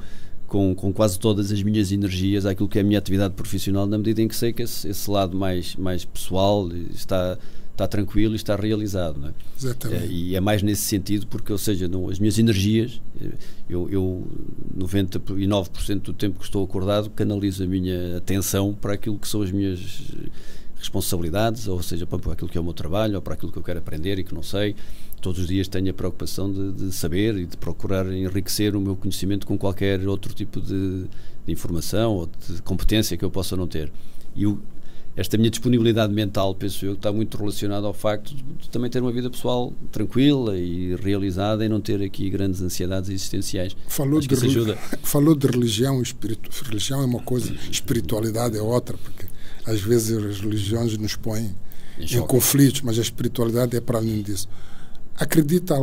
quase todas as minhas energias àquilo que é a minha atividade profissional, na medida em que sei que esse lado mais pessoal está tranquilo e está realizado, não é? Exatamente. E é mais nesse sentido, porque, ou seja, as minhas energias, eu 99% do tempo que estou acordado canalizo a minha atenção para aquilo que são as minhas responsabilidades, ou seja, para aquilo que é o meu trabalho, ou para aquilo que eu quero aprender e que não sei. Todos os dias tenho a preocupação de saber e de procurar enriquecer o meu conhecimento com qualquer outro tipo de informação ou de competência que eu possa não ter. E esta minha disponibilidade mental, penso eu, que está muito relacionada ao facto de também ter uma vida pessoal tranquila e realizada e não ter aqui grandes ansiedades existenciais. Falou de religião, religião é uma coisa, espiritualidade é outra, porque às vezes as religiões nos põem em conflitos, mas a espiritualidade é para além disso. Acredita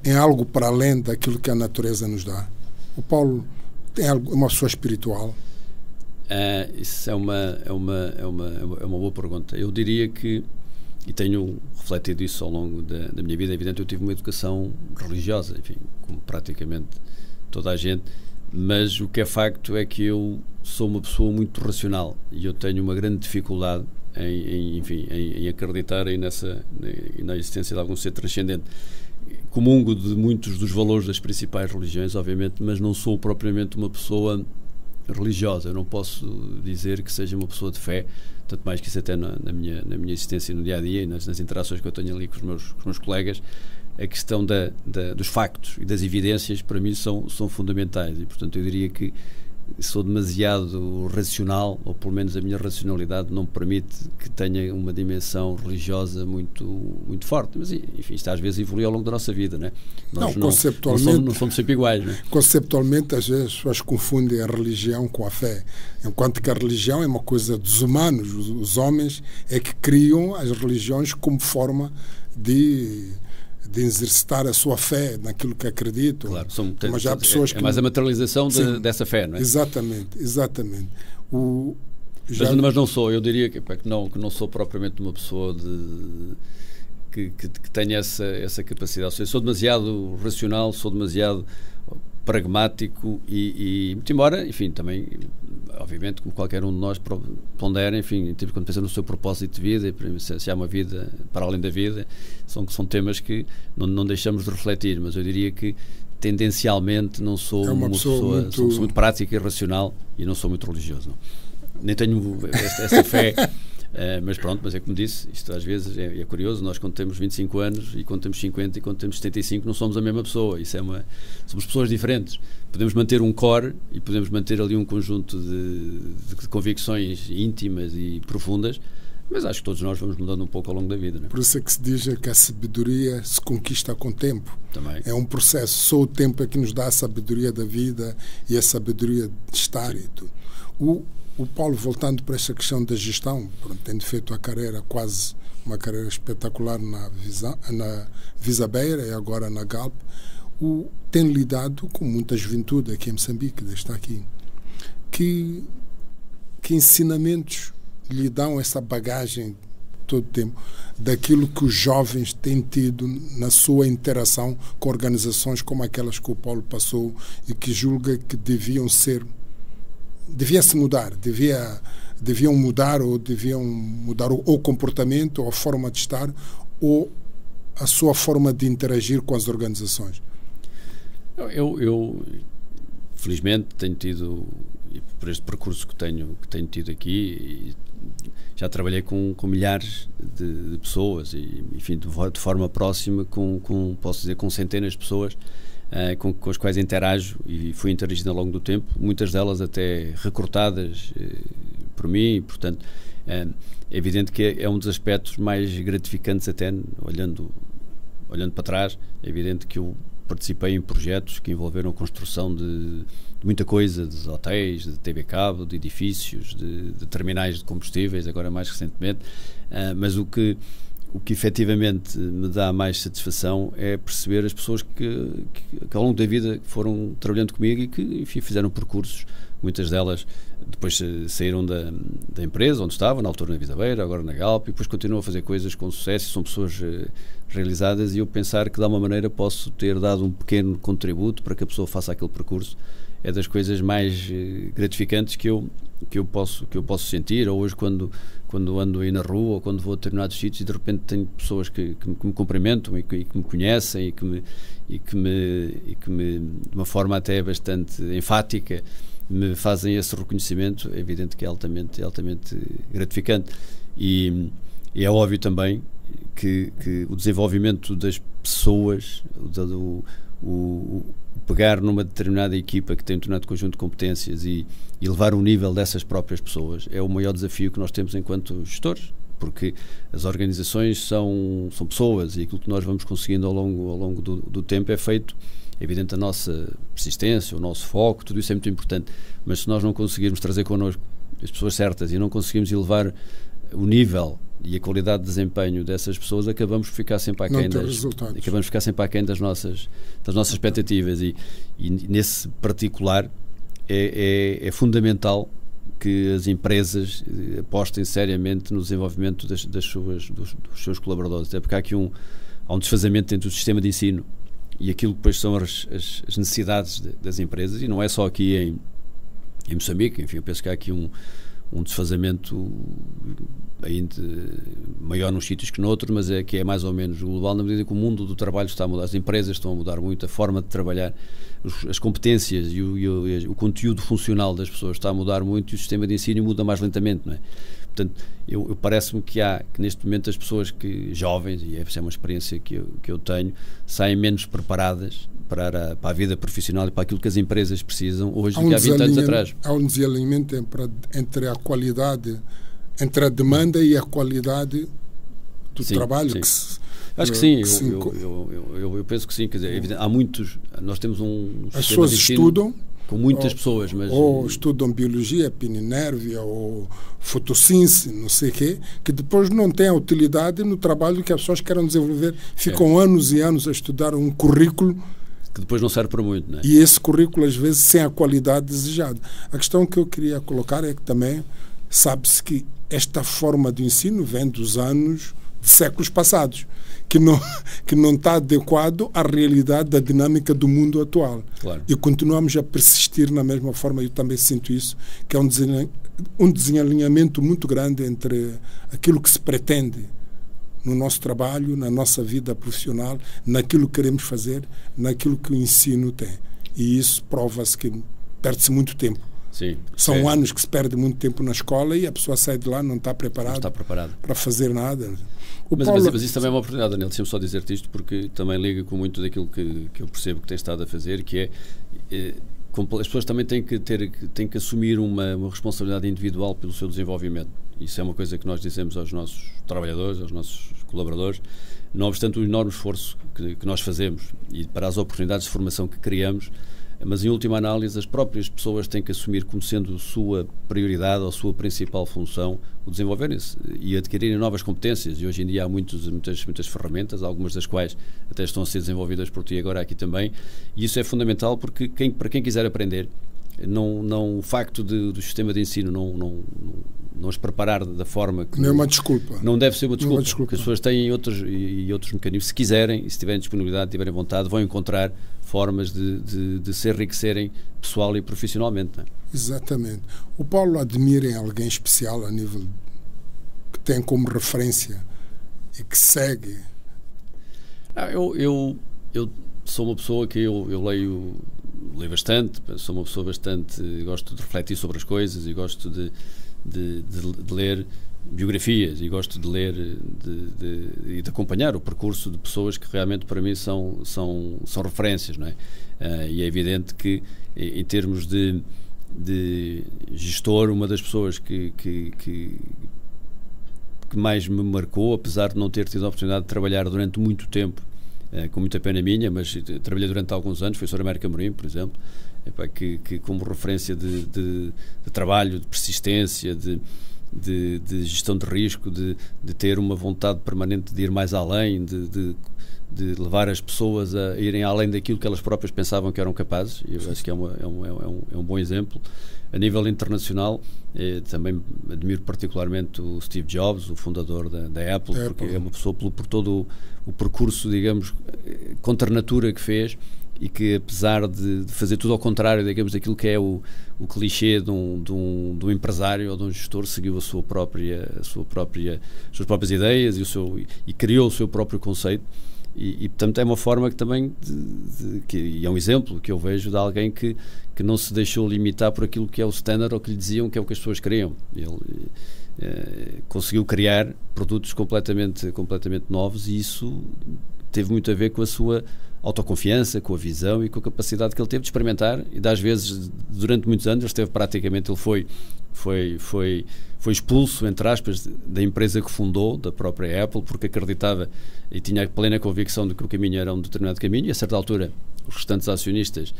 em algo para além daquilo que a natureza nos dá? O Paulo tem uma pessoa espiritual? Isso é uma boa pergunta. Eu diria que, e tenho refletido isso ao longo da minha vida, é evidente, eu tive uma educação religiosa, enfim, como praticamente toda a gente, mas o que é facto é que eu sou uma pessoa muito racional e eu tenho uma grande dificuldade em acreditar na existência de algum ser transcendente. Comungo de muitos dos valores das principais religiões, obviamente, mas não sou propriamente uma pessoa religiosa. Eu não posso dizer que seja uma pessoa de fé, tanto mais que isso até na minha existência no dia-a-dia e nas interações que eu tenho ali com os meus colegas, a questão dos factos e das evidências para mim são fundamentais e, portanto, eu diria que sou demasiado racional, ou pelo menos a minha racionalidade não me permite que tenha uma dimensão religiosa muito, muito forte, mas enfim, isto às vezes evolui ao longo da nossa vida, né? Nós conceptualmente não somos sempre iguais, né? Conceptualmente às vezes as pessoas confundem a religião com a fé, enquanto que a religião é uma coisa dos humanos, os homens é que criam as religiões como forma de exercitar a sua fé naquilo que acreditam. Claro, mas há pessoas é mais a materialização dessa fé, não é? Exatamente. Mas não sou, eu diria que não sou propriamente uma pessoa que tenha essa capacidade. Ou seja, sou demasiado racional, sou demasiado pragmático e muito embora, enfim, também, obviamente, como qualquer um de nós pondera, enfim, quando pensa no seu propósito de vida, se há uma vida para além da vida, são temas que não deixamos de refletir, mas eu diria que tendencialmente não sou uma pessoa sou muito prática e racional e não sou muito religioso. Não. Nem tenho esta fé. Mas pronto, mas é como disse, isto às vezes é curioso, nós quando temos 25 anos e quando temos 50 e quando temos 75 não somos a mesma pessoa, somos pessoas diferentes. Podemos manter um core e podemos manter ali um conjunto de convicções íntimas e profundas, mas acho que todos nós vamos mudando um pouco ao longo da vida, não é? Por isso é que se diz que a sabedoria se conquista com o tempo. Também. É um processo, só o tempo é que nos dá a sabedoria da vida e a sabedoria de estar. E tudo. O Paulo, voltando para esta questão da gestão, tendo feito quase uma carreira espetacular na Visa Beira e agora na Galp, tem lidado com muita juventude aqui em Moçambique, está aqui. Que ensinamentos lhe dão essa bagagem todo o tempo daquilo que os jovens têm tido na sua interação com organizações como aquelas que o Paulo passou e que julga que devia-se mudar, deviam mudar o comportamento, ou a forma de estar, ou a sua forma de interagir com as organizações? Eu felizmente tenho tido, por este percurso que tenho tido aqui, já trabalhei com milhares de pessoas e, enfim, de forma próxima posso dizer, com centenas de pessoas com as quais interajo e fui interagindo ao longo do tempo, muitas delas até recrutadas por mim, e, portanto, é evidente que é um dos aspectos mais gratificantes até, olhando para trás, é evidente que eu participei em projetos que envolveram a construção de muita coisa, de hotéis, de TV cabo, de edifícios, de terminais de combustíveis, agora mais recentemente, mas o que efetivamente me dá mais satisfação é perceber as pessoas que ao longo da vida foram trabalhando comigo e que, enfim, fizeram percursos, muitas delas depois saíram da empresa onde estavam, na altura na Visa Beira, agora na Galp, e depois continuam a fazer coisas com sucesso, são pessoas realizadas, e eu pensar que de alguma maneira posso ter dado um pequeno contributo para que a pessoa faça aquele percurso é das coisas mais gratificantes que eu posso sentir. Ou hoje quando ando aí na rua ou quando vou a determinados sítios e de repente tenho pessoas que me cumprimentam e que me conhecem e que me de uma forma até bastante enfática me fazem esse reconhecimento, é evidente que é altamente gratificante. E é óbvio também que o desenvolvimento das pessoas, pegar numa determinada equipa que tem um determinado conjunto de competências e levar o nível dessas próprias pessoas é o maior desafio que nós temos enquanto gestores, porque as organizações são pessoas e aquilo que nós vamos conseguindo ao longo do tempo é feito, é evidente, a nossa persistência, o nosso foco, tudo isso é muito importante, mas se nós não conseguirmos trazer connosco as pessoas certas e não conseguimos elevar o nível e a qualidade de desempenho dessas pessoas, acabamos por ficar sempre aquém das nossas expectativas e nesse particular é fundamental que as empresas apostem seriamente no desenvolvimento dos seus colaboradores, até porque há um desfazamento entre o sistema de ensino e aquilo que depois são as necessidades das empresas, e não é só aqui em Moçambique, enfim, eu penso que há aqui um desfazamento ainda maior nos sítios que noutros, mas que é mais ou menos global, na medida que o mundo do trabalho está a mudar, as empresas estão a mudar muito, a forma de trabalhar, as competências e o conteúdo funcional das pessoas está a mudar muito e o sistema de ensino muda mais lentamente, não é? Portanto, parece-me que neste momento as pessoas jovens, e essa é uma experiência que eu tenho, saem menos preparadas para a vida profissional e para aquilo que as empresas precisam hoje do que há 20 anos atrás. Há um desalinhamento entre a qualidade, entre a demanda e a qualidade do trabalho. Sim. Acho que sim, eu penso que sim, quer dizer, há muitos, nós temos as pessoas estudam com muitas pessoas, mas ou estudam biologia, pininérvia ou fotossíntese, não sei o quê, que depois não têm a utilidade no trabalho que as pessoas querem desenvolver, ficam anos e anos a estudar um currículo que depois não serve para muito, não é? E esse currículo às vezes sem a qualidade desejada. A questão que eu queria colocar é que também sabe-se que esta forma de ensino vem dos anos de séculos passados, que não está adequado à realidade da dinâmica do mundo atual. Claro. E continuamos a persistir na mesma forma, eu também sinto isso, que é um desalinhamento muito grande entre aquilo que se pretende no nosso trabalho, na nossa vida profissional, naquilo que queremos fazer, naquilo que o ensino tem. E isso prova-se que perde-se muito tempo. Sim, São anos que se perde muito tempo na escola e a pessoa sai de lá não está preparada para fazer nada. Mas isso também é uma oportunidade, Daniel, deixa-me só dizer-te isto, porque também liga com muito daquilo que eu percebo que tens estado a fazer, que as pessoas também têm que assumir uma responsabilidade individual pelo seu desenvolvimento. Isso é uma coisa que nós dizemos aos nossos trabalhadores, aos nossos colaboradores, não obstante o enorme esforço que nós fazemos e para as oportunidades de formação que criamos, mas em última análise as próprias pessoas têm que assumir como sendo sua prioridade ou sua principal função o desenvolverem-se e adquirirem novas competências, e hoje em dia há muitas ferramentas, algumas das quais até estão a ser desenvolvidas por ti agora aqui também, e isso é fundamental porque para quem quiser aprender, o facto do sistema de ensino não os preparar da forma que... Não é uma desculpa. Não deve ser uma desculpa, porque as pessoas têm outros mecanismos. Se quiserem, e se tiverem disponibilidade, tiverem vontade, vão encontrar formas de se enriquecerem pessoal e profissionalmente. Não é? Exatamente. O Paulo admira em alguém especial a nível que tem como referência e que segue? Eu sou uma pessoa que eu leio bastante, sou uma pessoa bastante... Gosto de refletir sobre as coisas e gosto de ler biografias e gosto de ler e de acompanhar o percurso de pessoas que realmente para mim são referências, não é? E é evidente que em termos de gestor, uma das pessoas que mais me marcou, apesar de não ter tido a oportunidade de trabalhar durante muito tempo, com muita pena minha, mas trabalhei durante alguns anos, foi o Sr. Américo Amorim, por exemplo, que como referência de trabalho, de persistência, de gestão de risco, de ter uma vontade permanente de ir mais além, de levar as pessoas a irem além daquilo que elas próprias pensavam que eram capazes. Eu acho que é um bom exemplo. A nível internacional, também admiro particularmente o Steve Jobs, o fundador da Apple, porque é uma pessoa por todo o percurso, digamos, contra a natura que fez, e que apesar de fazer tudo ao contrário, digamos, daquilo que é o clichê de um empresário ou de um gestor, seguiu as suas próprias ideias e criou o seu próprio conceito, e portanto é uma forma que também e é um exemplo que eu vejo de alguém que não se deixou limitar por aquilo que é o standard ou que lhe diziam que é o que as pessoas queriam. Ele conseguiu criar produtos completamente novos, e isso teve muito a ver com a sua autoconfiança, com a visão e com a capacidade que ele teve de experimentar, e às vezes, durante muitos anos, ele foi expulso, entre aspas, da empresa que fundou, da própria Apple, porque acreditava e tinha plena convicção de que o caminho era um determinado caminho, e a certa altura os restantes acionistas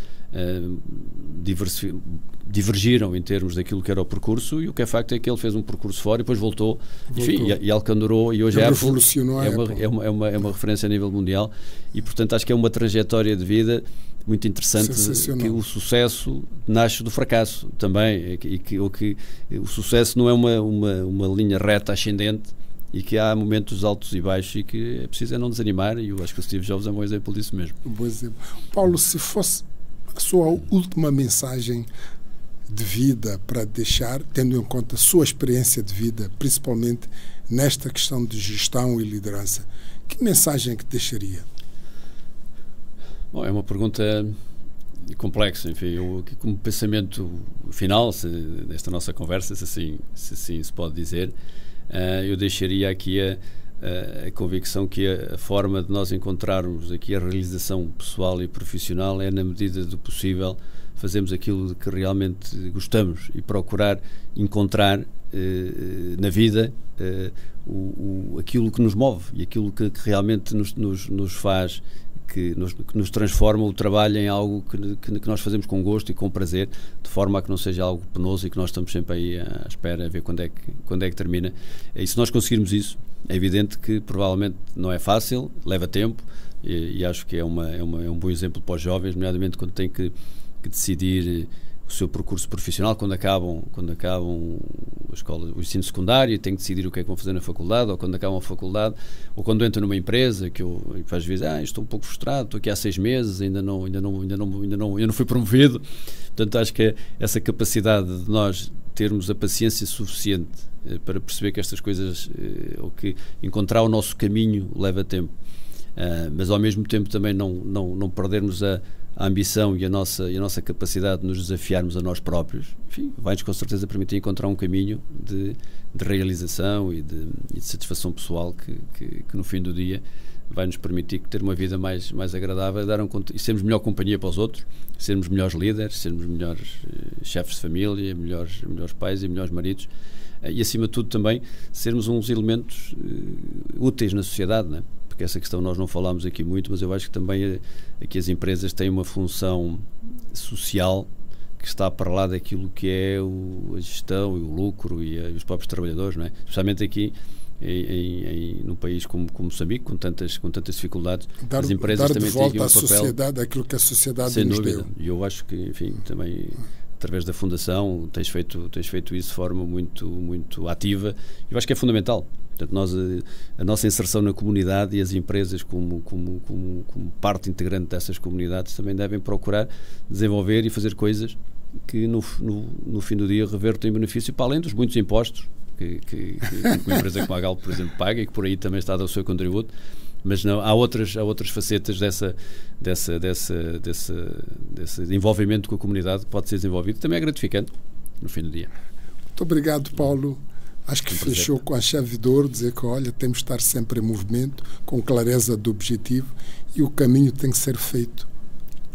divergiram em termos daquilo que era o percurso, e o que é facto é que ele fez um percurso fora e depois voltou. Enfim, e alcançou, e hoje a Apple é uma referência a nível mundial, e portanto acho que é uma trajetória de vida muito interessante, que o sucesso nasce do fracasso também, e que o sucesso não é uma linha reta ascendente, e que há momentos altos e baixos, e que é preciso não desanimar, e eu acho que o Steve Jobs é um bom exemplo disso mesmo. Um bom exemplo. Paulo, se fosse a sua última mensagem de vida para deixar, tendo em conta a sua experiência de vida, principalmente nesta questão de gestão e liderança, que mensagem que deixaria? Bom, é uma pergunta complexa. Enfim, eu, como pensamento final desta nossa conversa, se assim se pode dizer, eu deixaria aqui a convicção que a forma de nós encontrarmos aqui a realização pessoal e profissional é, na medida do possível, fazermos aquilo de que realmente gostamos e procurar encontrar na vida aquilo que nos move e aquilo que realmente nos faz, que nos transforma o trabalho em algo que nós fazemos com gosto e com prazer, de forma a que não seja algo penoso e que nós estamos sempre aí à espera a ver quando é que termina. E se nós conseguirmos isso, é evidente que provavelmente não é fácil, leva tempo, e acho que é um bom exemplo para os jovens, nomeadamente quando têm que decidir o seu percurso profissional, quando acabam a escola, o ensino secundário, e têm que decidir o que é que vão fazer na faculdade, ou quando acabam a faculdade, ou quando entram numa empresa, que às vezes estou um pouco frustrado, estou aqui há 6 meses, ainda não fui promovido. Portanto, acho que essa capacidade de nós termos a paciência suficiente para perceber que estas coisas, ou que encontrar o nosso caminho leva tempo, mas ao mesmo tempo também não perdermos a ambição e a nossa capacidade de nos desafiarmos a nós próprios, enfim, vai-nos com certeza permitir encontrar um caminho de realização e de satisfação pessoal que no fim do dia vai nos permitir ter uma vida mais agradável, e sermos melhor companhia para os outros, sermos melhores líderes, sermos melhores chefes de família, melhores pais e melhores maridos, e acima de tudo também sermos uns elementos úteis na sociedade, não é? Porque essa questão nós não falámos aqui muito, mas eu acho que também aqui as empresas têm uma função social que está para lá daquilo que é a gestão e o lucro e os próprios trabalhadores, não é? Especialmente aqui num país como Moçambique, com tantas dificuldades, as empresas também têm aqui um papel. Dar de volta à sociedade aquilo que a sociedade sem nos dúvida. deu. E eu acho que, enfim, também através da Fundação tens feito isso de forma muito, muito ativa, e eu acho que é fundamental. Portanto, a nossa inserção na comunidade, e as empresas como parte integrante dessas comunidades também devem procurar desenvolver e fazer coisas que no fim do dia revertam em benefício, para além dos muitos impostos que uma empresa como a Galp, por exemplo, paga, e que por aí também está a dar o seu contributo, mas não, há outras facetas desse envolvimento com a comunidade que pode ser desenvolvido, também é gratificante no fim do dia. Muito obrigado, Paulo. Acho que fechou com a chave de ouro, dizer que, olha, temos de estar sempre em movimento, com clareza do objetivo, e o caminho tem que ser feito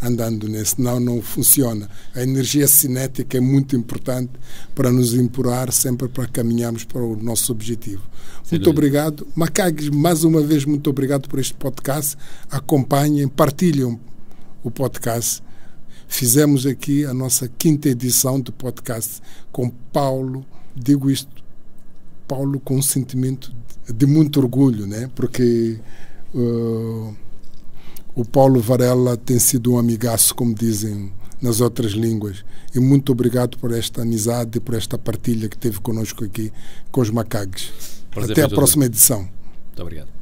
andando nesse, senão não funciona. A energia cinética é muito importante para nos empurrar sempre para caminharmos para o nosso objetivo. Muito obrigado. Macagues, mais uma vez, muito obrigado por este podcast. Acompanhem, partilhem o podcast. Fizemos aqui a nossa 5ª edição do podcast com Paulo. Digo isto, Paulo, com um sentimento de muito orgulho, né? Porque o Paulo Varela tem sido um amigaço, como dizem nas outras línguas. E muito obrigado por esta amizade e por esta partilha que teve connosco aqui com os Macagues. Até a próxima edição. Muito obrigado.